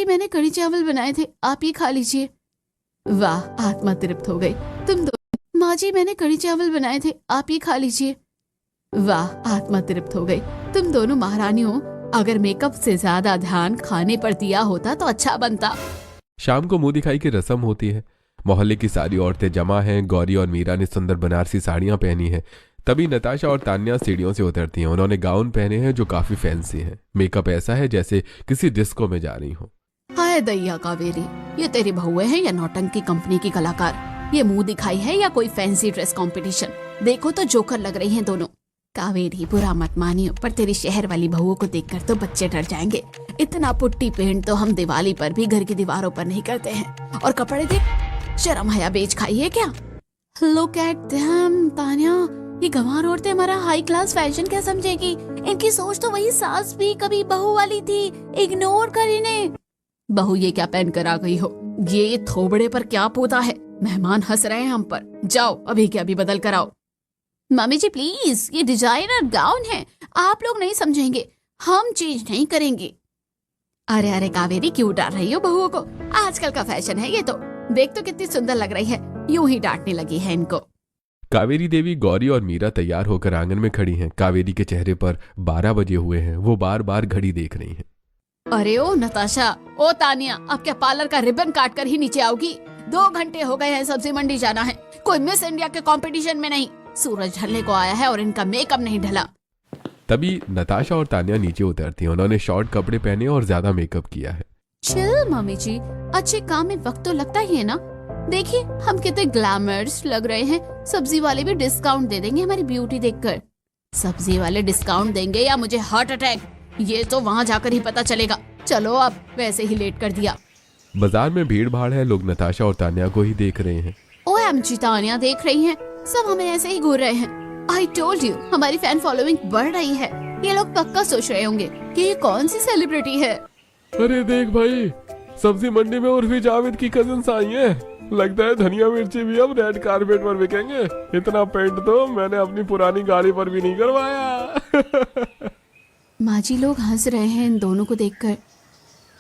जी मैंने कढ़ी चावल बनाए थे, आप ये खा लीजिए। वाह, आत्मा तृप्त हो गई। तुम दो। माँ जी मैंने कढ़ी चावल बनाए थे, आप ये खा लीजिए। वाह, आत्मा तृप्त हो गई। तुम दोनों महारानियों, अगर मेकअप से ज्यादा ध्यान खाने पर दिया होता तो अच्छा बनता। शाम को मुंह दिखाई की रस्म होती है। मोहल्ले की सारी औरतें जमा हैं। गौरी और मीरा ने सुंदर बनारसी साड़ियां पहनी हैं। तभी नताशा और तान्या सीढ़ियों से उतरती हैं। उन्होंने गाउन पहने हैं जो काफी फैंसी हैं। मेकअप ऐसा है जैसे किसी डिस्को में जा रही हो। हाय दैया कावेरी, ये तेरी बहुएं हैं या नौटंकी कंपनी की कलाकार? ये मुंह दिखाई है या कोई फैंसी ड्रेस कंपटीशन? देखो तो जोकर लग रही हैं दोनों। कावेरी बुरा मत मानियो, पर तेरी शहर वाली बहुओं को देखकर तो बच्चे डर जाएंगे। इतना पुट्टी पेंट तो हम दिवाली पर भी घर की दीवारों पर नहीं करते हैं। और कपड़े देख, शर्म हया बेच खाई है क्या? लुक एट देम तान्या, ये गंवार औरतें हमारा हाई क्लास फैशन क्या समझेगी? इनकी सोच तो वही सास भी कभी बहू वाली थी, इग्नोर कर इन्हें। बहू ये क्या पहन कर आ गई हो? ये थोबड़े पर क्या पोता है? मेहमान हंस रहे हैं हम पर। जाओ अभी के अभी बदल कर आओ। मम्मी जी प्लीज, ये डिजाइनर गाउन है, आप लोग नहीं समझेंगे, हम चेंज नहीं करेंगे। अरे अरे कावेरी, क्यों डांट रही हो बहुओं को? आजकल का फैशन है ये तो। देख तो कितनी सुंदर लग रही है, यूं ही डांटने लगी है इनको। कावेरी देवी, गौरी और मीरा तैयार होकर आंगन में खड़ी हैं। कावेरी के चेहरे पर 12 बजे हुए हैं। वो बार बार घड़ी देख रही हैं। अरे ओ नताशा, ओ तानिया, अब क्या पार्लर का रिबन काट कर ही नीचे आओगी? 2 घंटे हो गए हैं, सब्जी मंडी जाना है। कोई मिस इंडिया के कंपटीशन में नहीं। सूरज ढलने को आया है और इनका मेकअप नहीं ढला। तभी नताशा और तान्या नीचे उतरती हैं। उन्होंने शॉर्ट कपड़े पहने और ज्यादा मेकअप किया है। चिल मम्मी जी, अच्छे काम में वक्त तो लगता ही है ना। देखिए हम कितने ग्लैमर्स लग रहे हैं। सब्जी वाले भी डिस्काउंट दे देंगे हमारी ब्यूटी देखकर। सब्जी वाले डिस्काउंट देंगे या मुझे हार्ट अटैक, ये तो वहाँ जाकर ही पता चलेगा। चलो अब वैसे ही लेट कर दिया। बाजार में भीड़ भाड़ है। लोग नताशा और तान्या को ही देख रहे हैं। OMG, तान्या देख रही हैं, सब हमें ऐसे ही घूर रहे हैं। आई टोल्ड यू, हमारी फैन फॉलोइंग बढ़ रही है। ये लोग पक्का सोच रहे होंगे कि ये कौन सी सेलिब्रिटी है। अरे देख भाई, सब्जी मंडी में उर्फी जावेद की कजिन्स आई हैं। लगता है धनिया मिर्ची भी अब रेड कारपेट पर बिकेंगे। इतना पेंट तो मैंने अपनी पुरानी गाड़ी पर भी नहीं करवाया। माँ जी लोग हंस रहे हैं इन दोनों को देखकर।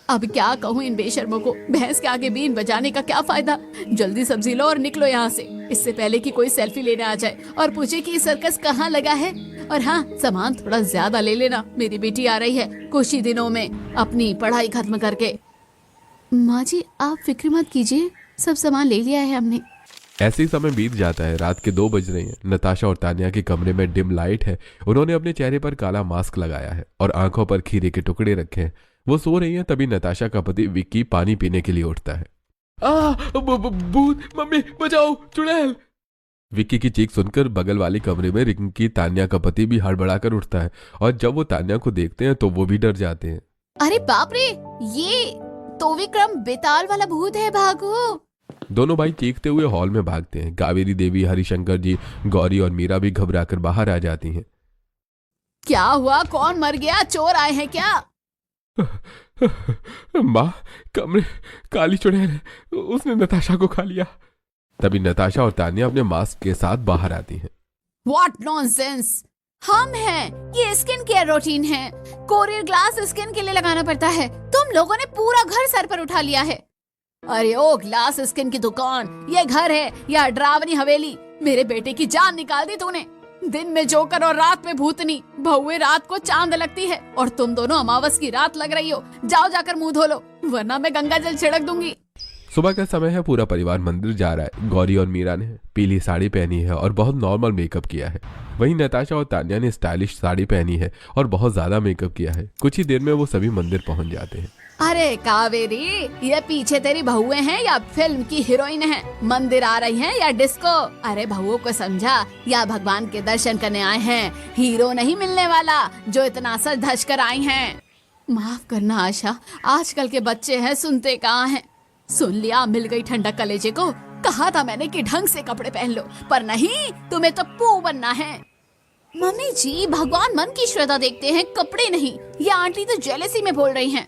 अब क्या कहूँ इन बेशर्मों को, भैंस के आगे बीन बजाने का क्या फायदा। जल्दी सब्जी लो और निकलो यहाँ से, इससे पहले कि कोई सेल्फी लेने आ जाए और पूछे कि सर्कस कहाँ लगा है। और हाँ, सामान थोड़ा ज्यादा ले लेना, मेरी बेटी आ रही है कुछ ही दिनों में अपनी पढ़ाई खत्म करके। माँ जी आप फिक्र मत कीजिए, सब सामान ले लिया है हमने। ऐसे ही समय बीत जाता है। रात के 2 बज रहे हैं। नताशा और तान्या के कमरे में डिम लाइट है। उन्होंने अपने चेहरे पर काला मास्क लगाया है और आंखों पर खीरे के टुकड़े रखे हैं। वो सो रही हैं। तभी नताशा का पति विक्की पानी पीने के लिए उठता है। भूत, मम्मी बचाओ, चुड़ैल। विक्की की चीख सुनकर बगल वाले कमरे में रिंकी, तान्या का पति भी हड़बड़ाकर उठता है। और जब वो तान्या को देखते हैं तो वो भी डर जाते हैं। अरे बाप रे, ये तो विक्रम बेताल वाला भूत है, भागो। दोनों भाई चीखते हुए हॉल में भागते हैं। कावेरी देवी, हरिशंकर जी, गौरी और मीरा भी घबराकर बाहर आ जाती हैं। क्या हुआ, कौन मर गया, चोर आए हैं क्या? माँ, कमरे काली चुड़ैल है, उसने नताशा को खा लिया। तभी नताशा और तान्या अपने मास्क के साथ बाहर आती हैं। What nonsense! हम हैं, ये स्किन केयर रूटीन है, कोरियर ग्लास स्किन के लिए लगाना पड़ता है। तुम लोगों ने पूरा घर सर पर उठा लिया है। अरे ओ ग्लास स्किन की दुकान, ये घर है या डरावनी हवेली? मेरे बेटे की जान निकाल दी तूने। दिन में जोकर और रात में भूतनी। बहुए रात को चांद लगती है और तुम दोनों अमावस की रात लग रही हो। जाओ जाकर मुंह धो लो, वरना मैं गंगा जल छिड़क दूंगी। सुबह का समय है। पूरा परिवार मंदिर जा रहा है। गौरी और मीरा ने पीली साड़ी पहनी है और बहुत नॉर्मल मेकअप किया है। वहीं नताशा और तान्या ने स्टाइलिश साड़ी पहनी है और बहुत ज्यादा मेकअप किया है। कुछ ही देर में वो सभी मंदिर पहुंच जाते हैं। अरे कावेरी, ये पीछे तेरी बहुएं हैं या फिल्म की हीरोइन हैं? मंदिर आ रही हैं या डिस्को? अरे बहुओं को समझा, या भगवान के दर्शन करने आए हैं? हीरो नहीं मिलने वाला जो इतना सज धज कर आई हैं। माफ करना आशा, आजकल के बच्चे हैं, सुनते कहाँ हैं। सुन लिया, मिल गई ठंडक कलेजे को। कहा था मैंने कि ढंग से कपड़े पहन लो, पर नहीं, तुम्हें तो पू बनना है। मम्मी जी, भगवान मन की श्रद्धा देखते हैं, कपड़े नहीं। ये आंटी तो जेलसी में बोल रही हैं।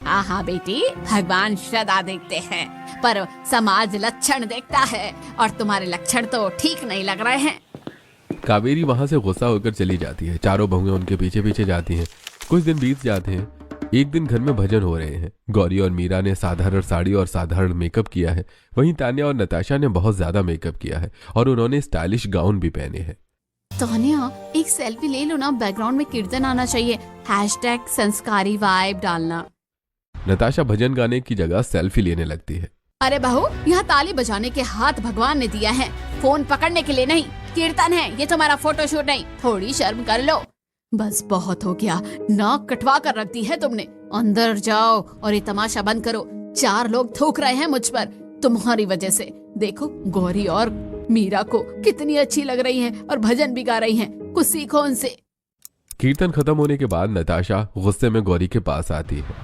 हाँ बेटी, भगवान श्रद्धा देखते हैं, पर समाज लक्षण देखता है और तुम्हारे लक्षण तो ठीक नहीं लग रहे हैं। कावेरी वहां से गुस्सा होकर चली जाती है। चारों बहुएं उनके पीछे पीछे जाती हैं। कुछ दिन बीत जाते हैं। एक दिन घर में भजन हो रहे हैं। गौरी और मीरा ने साधारण साड़ी और साधारण मेकअप किया है। वहीं तान्या और नताशा ने बहुत ज्यादा मेकअप किया है और उन्होंने स्टाइलिश गाउन भी पहने हैं। तान्या, एक सेल्फी ले लो ना, बैकग्राउंड में कीर्तन आना चाहिए, #संस्कारी वाइब डालना। नताशा भजन गाने की जगह सेल्फी लेने लगती है। अरे बहू, यहाँ ताली बजाने के हाथ भगवान ने दिया है, फोन पकड़ने के लिए नहीं। कीर्तन है, ये तुम्हारा फोटोशूट नहीं, थोड़ी शर्म कर लो। बस बहुत हो गया, नाक कटवा कर रख दी है तुमने। अंदर जाओ और ये तमाशा बंद करो। 4 लोग थूक रहे हैं मुझ पर तुम्हारी वजह से। देखो, गौरी और मीरा को कितनी अच्छी लग रही हैं और भजन भी गा रही हैं, कुछ सीखो उनसे। कीर्तन खत्म होने के बाद नताशा गुस्से में गौरी के पास आती है।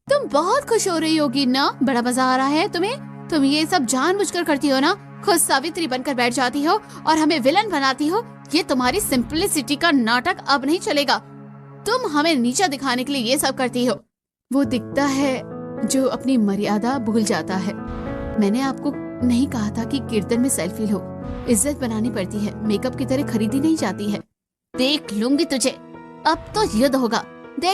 तुम बहुत खुश हो रही होगी ना, बड़ा मजा आ रहा है तुम्हें। तुम ये सब जानबूझकर करती हो ना, खुद सावित्री बनकर बैठ जाती हो और हमें विलन बनाती हो। ये तुम्हारी सिंपलिसिटी का नाटक अब नहीं चलेगा। तुम हमें नीचा दिखाने के लिए ये सब करती हो। वो दिखता है जो अपनी मर्यादा भूल जाता है। मैंने आपको नहीं कहा था कि कीर्तन में सेल्फी लो, इज्जत बनानी पड़ती है, मेकअप की तरह खरीदी नहीं जाती है। देख लूंगी तुझे, अब तो युद्ध होगा।